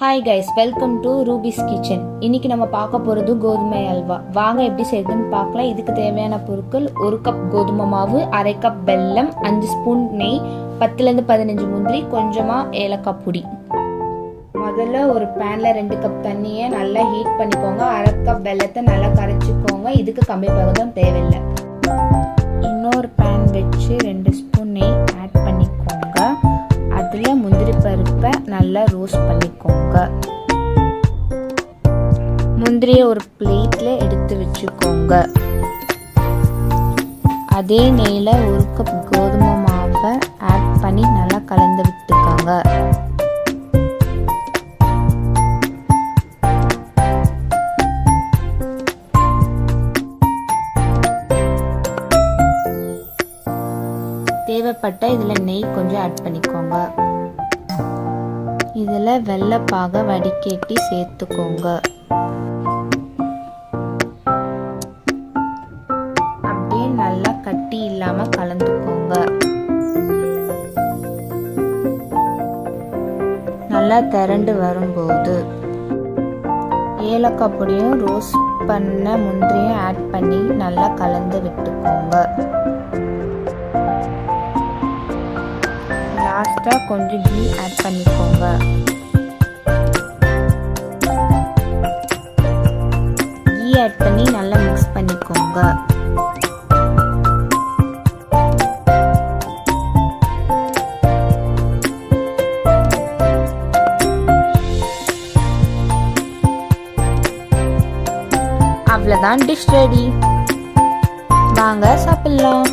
Hi guys, welcome to rupees kitchen. இன்னைக்கு நம்ம பார்க்க போகிறது கோதுமை அல்வா. வாங்க எப்படி செய்யுதுன்னு பார்க்கலாம். இதுக்கு தேவையான பொருட்கள்: 1 கப் கோதுமை மாவு, அரை கப் வெல்லம், 5 ஸ்பூன் நெய், 10லேருந்து 15 முந்திரி, கொஞ்சமாக ஏலக்காய் பொடி. முதல்ல ஒரு பேனில் 2 கப் தண்ணியை நல்லா ஹீட் பண்ணிக்கோங்க. அரை கப் வெல்லத்தை நல்லா கரைச்சிக்கோங்க. இதுக்கு கம்பி பதம் தேவையில்லை. இன்னொரு பேன் வச்சு 2 ஸ்பூன் நெய் ஆட் பண்ணிக்கோங்க. அதில் முந்திரி பருப்பை நல்லா ரோஸ்ட் பண்ணிக்கோங்க. முந்திரியை ஒரு பிளேட்ல எடுத்து வச்சுக்கோங்க. அதே நெய்யில் 1 கப் கோதுமை மாவை ஆட் பண்ணி நல்லா கலந்து விட்டுக்கோங்க. தேவைப்பட்ட இதில் நெய் கொஞ்சம் ஆட் பண்ணிக்கோங்க. இதில் வெள்ளைப்பாக வடிகட்டி சேர்த்துக்கோங்க. அப்படியே நல்லா கட்டி இல்லாமல் கலந்துக்கோங்க. நல்லா திரண்டு வரும்போது ஏலக்காய் பொடியும் ரோஸ்ட் பண்ண முந்திரியும் ஆட் பண்ணி நல்லா கலந்து விட்டுக்கோங்க. லாஸ்ட்டாக கொஞ்சம் கீ ஆட் பண்ணிக்கோங்க. கீ ஆட் பண்ணி நல்லா மிக்ஸ் பண்ணிக்கோங்க. அவ்வளோதான், டிஷ் ரெடி. வாங்க சாப்பிடலாம்.